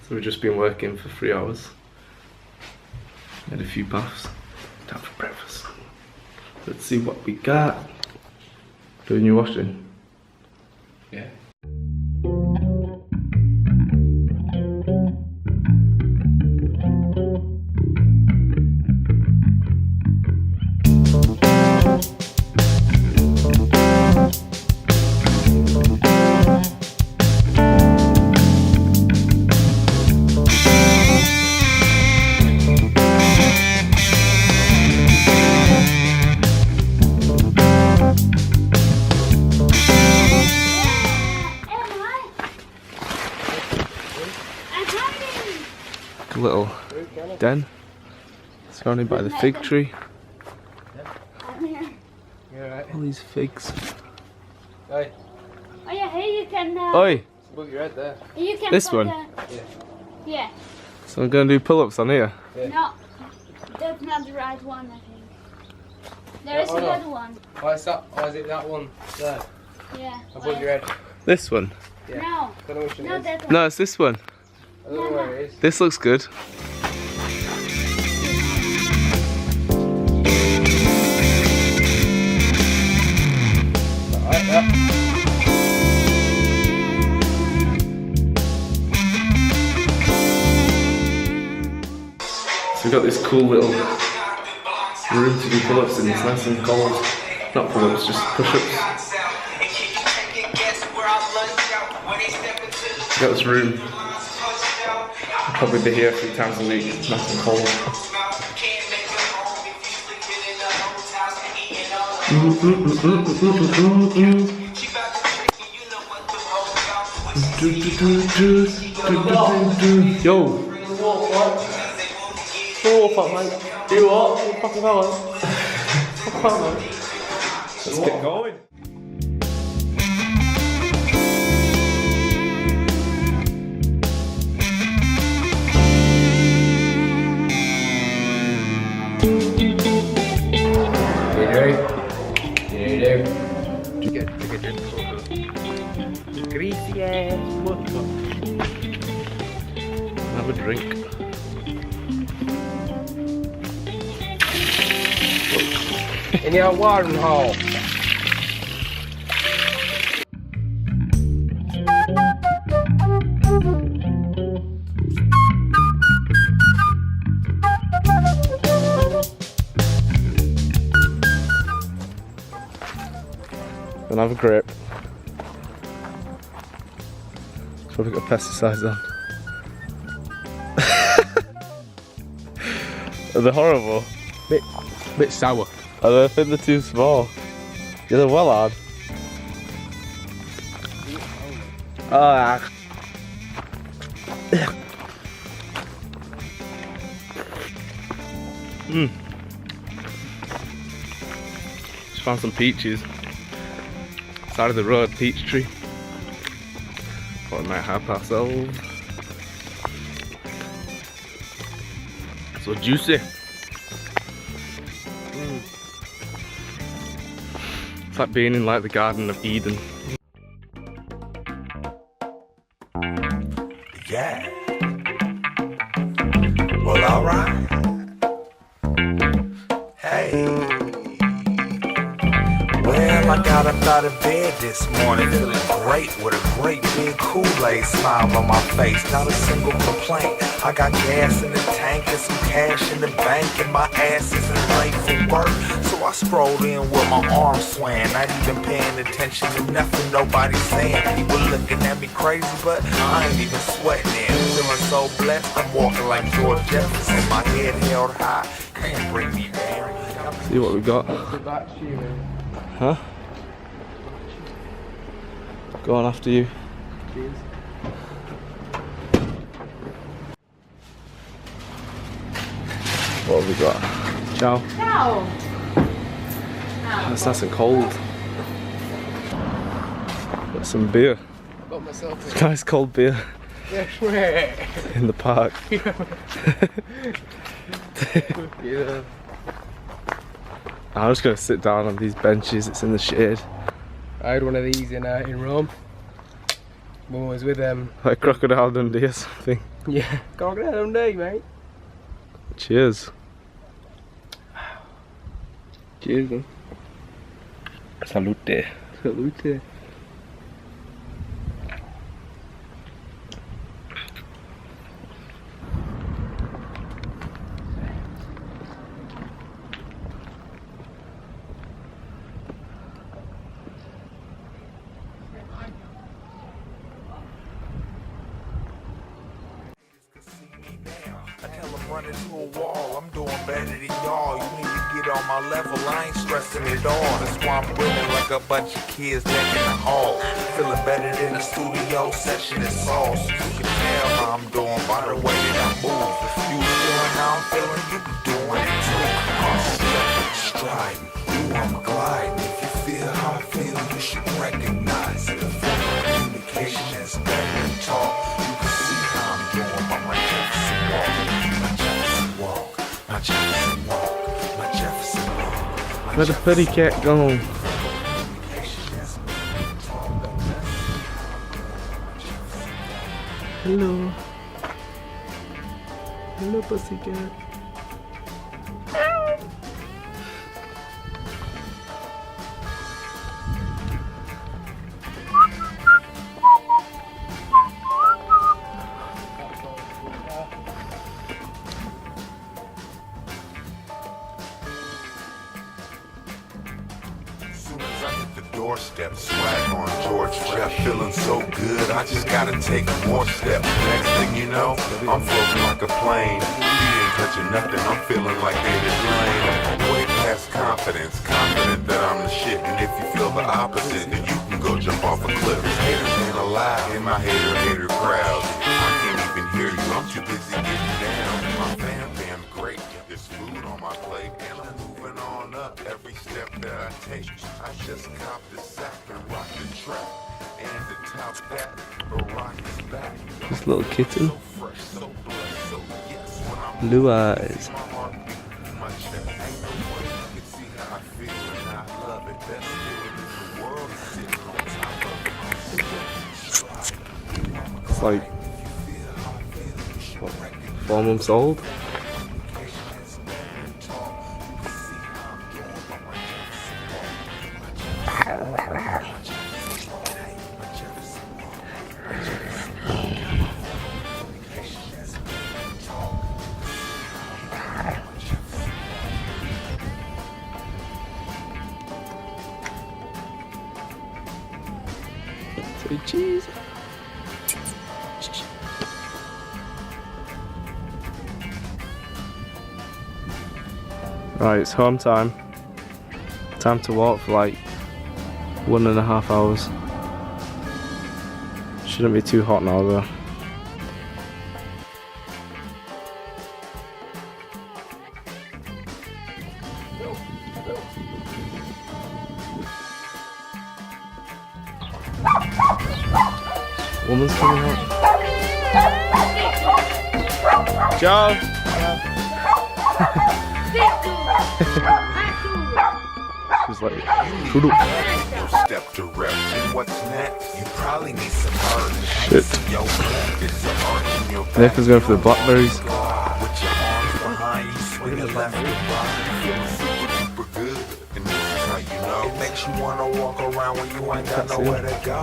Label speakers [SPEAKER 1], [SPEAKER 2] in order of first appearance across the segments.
[SPEAKER 1] So we've just been working for 3 hours. Had a few baths. Time for breakfast. Let's see what we got. Doing your washing? Yeah. A little den surrounded by the fig tree. All these figs.
[SPEAKER 2] Oi.
[SPEAKER 3] Oh yeah, here you can.
[SPEAKER 1] Oi!
[SPEAKER 2] Put your head there.
[SPEAKER 3] You can
[SPEAKER 1] This
[SPEAKER 3] put
[SPEAKER 1] one?
[SPEAKER 3] Yeah.
[SPEAKER 1] So I'm gonna do pull-ups on here.
[SPEAKER 2] Yeah.
[SPEAKER 3] No, that's not the right one. I think there is another one.
[SPEAKER 2] Why is that? Why is it that one there?
[SPEAKER 3] Yeah.
[SPEAKER 2] Above your head.
[SPEAKER 1] This one?
[SPEAKER 2] Yeah.
[SPEAKER 3] No.
[SPEAKER 2] Don't know which one it
[SPEAKER 3] Not
[SPEAKER 2] is.
[SPEAKER 3] that one.
[SPEAKER 1] No, it's this one.
[SPEAKER 2] I don't know where it is.
[SPEAKER 1] This looks good.
[SPEAKER 2] Alright, yeah.
[SPEAKER 1] So we've got this cool little room to do pull-ups in. It's nice and cold. Not pull-ups, just push-ups. We've got this room. I'll probably be here 3 times a week. It's nice and cold. Yo!
[SPEAKER 2] Oh, fuck, mate. Do what? You fucking going? Fuck, mate.
[SPEAKER 1] Let's get going.
[SPEAKER 2] Greasy ass vodka.
[SPEAKER 1] Have a drink.
[SPEAKER 2] In your watering hole.
[SPEAKER 1] Don't have a grip. Probably got pesticides on. Are they horrible?
[SPEAKER 2] Bit sour.
[SPEAKER 1] I think they're too small. Yeah, they're well hard. Ah. Just found some peaches. Side of the road, peach tree. Thought we might help ourselves. So juicy. It's like being in like the Garden of Eden.
[SPEAKER 4] Yeah. Well, alright. Hey. Well, I got up out of bed this morning feeling great with a great big Kool-Aid smile on my face. Not a single complaint. I got gas in the tank and some cash in the bank, and my ass isn't late for work. So I strolled in with my arms swaying, not even paying attention to nothing nobody's saying. People looking at me crazy, but I ain't even sweating it. Feeling so blessed, I'm walking like George Jefferson. My head held high, can't bring me down.
[SPEAKER 1] See what we got. Huh? Go on after you.
[SPEAKER 2] Cheers.
[SPEAKER 1] What have we got? Ciao.
[SPEAKER 3] Ciao.
[SPEAKER 1] It's nice and cold. Got some beer.
[SPEAKER 2] Got myself in.
[SPEAKER 1] Nice cold beer
[SPEAKER 2] Yes, mate.
[SPEAKER 1] in the park.
[SPEAKER 2] Yeah.
[SPEAKER 1] I'm just gonna sit down on these benches. It's in the shade.
[SPEAKER 2] I had one of these in Rome. Mum was with them.
[SPEAKER 1] Like Crocodile Dundee or something.
[SPEAKER 2] Yeah. Crocodile Dundee, mate.
[SPEAKER 1] Cheers. Cheers, man. Salute. Salute.
[SPEAKER 4] I tell them run into a wall, I'm doing better than y'all. You need to get on my level, I ain't stressing it all. That's why I'm winning like a bunch of kids back in the hall. Feeling better than a studio session is sauce. You can tell how I'm doing by the way that I move. If you feeling how I'm feeling, you be doing it too. I'm stepping, striding, ooh, I'm gliding. If you feel how I feel, you should recognize it. The form of communication is better than talk. You can see how I'm doing by my Jefferson walk. My Jefferson walk, my Jefferson walk, my Jefferson walk.
[SPEAKER 1] Where the pretty cat go? Hello. Hello, pussycat.
[SPEAKER 4] Doorstep, swag on George Jeff, feeling so good, I just gotta take more steps. Next thing you know, I'm floating like a plane. You ain't touching nothing, I'm feeling like David Blaine. Way past confidence, confident that I'm the shit. And if you feel the opposite, then you can go jump off a cliff. Haters ain't allowed in my hater crowd. I can't even hear you, I'm too busy getting down. My fam great, there's food on my plate, and I'm moving on up every step that I take. I just copped the sack and rock the track, and the top back, the rock is back.
[SPEAKER 1] This little kitten.
[SPEAKER 4] So fresh, so blessed, so yes, when I'm
[SPEAKER 1] Blue eyes.
[SPEAKER 4] my heartbeat in my chest, ain't no way you can see how I feel, and I love it. Best feeling in the world is sitting on top of it.
[SPEAKER 1] It's like what, 4 months old. Say cheese. Right, it's home time. Time to walk for like 1.5 hours. Shouldn't be too hot now though. Woman's coming out. Joe! She's like, shoo.
[SPEAKER 4] Step direct, and what's next? You probably need some earth.
[SPEAKER 1] Shit.
[SPEAKER 4] Yo, it's the arch in your back.
[SPEAKER 1] Nathan's going for the blackberries.
[SPEAKER 4] With your arms behind you, swinging left and right, feeling super duper good. And this is how you know it makes you wanna walk around when you ain't got nowhere to go.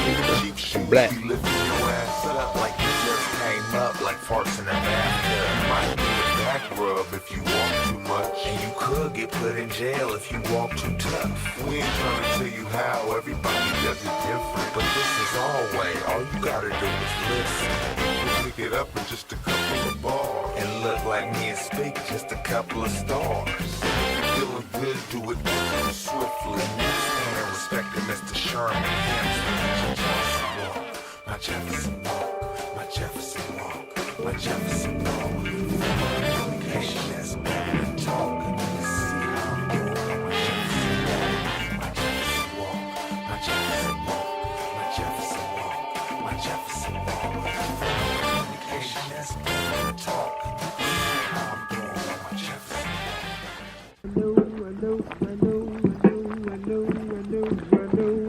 [SPEAKER 4] In the cheap shoes,
[SPEAKER 1] Black.
[SPEAKER 4] you lifting your ass up like you just came up, like farts in a bathtub. Might need a back rub if you walk too much, and you could get put in jail if you walk too tough. We ain't trying to tell you how, everybody does it different, but this is our way. All you gotta do is listen. We'll pick it up in just a couple of bars, and look like me and speak just a couple of stars. Feeling good, do it swiftly. And respect to Mr. Sherman. My Jefferson walk, my Jefferson walk, my Jefferson walk. Communication is better than talking. You see how I'm doing. My Jefferson walk, my Jefferson walk, my Jefferson walk, my Jefferson walk. Communication is better than talking. You see how I'm doing. My Jefferson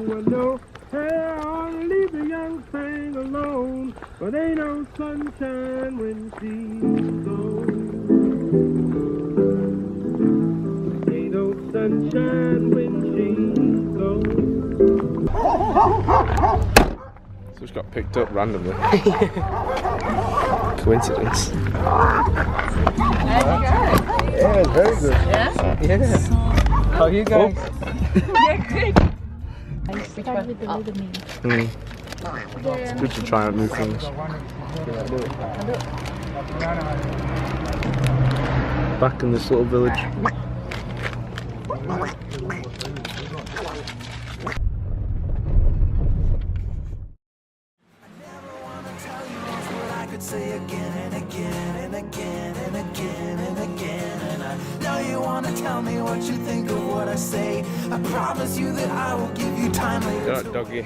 [SPEAKER 2] I know. Hey, I wanna leave the young thing.
[SPEAKER 5] sunshine when she's gone. Ain't no sunshine when she's gone.
[SPEAKER 1] So just got picked up randomly. Coincidence.
[SPEAKER 2] Yeah, it's very good. Yeah? Yeah. How are you guys?
[SPEAKER 6] Yeah, good.
[SPEAKER 3] Start with the little meat.
[SPEAKER 1] It's good to try out new things. Back in this little village.
[SPEAKER 4] Say again and again and again and again and again, and I know you wanna tell me what you think of what I say. I promise you that I will give you time later.
[SPEAKER 1] Doggy.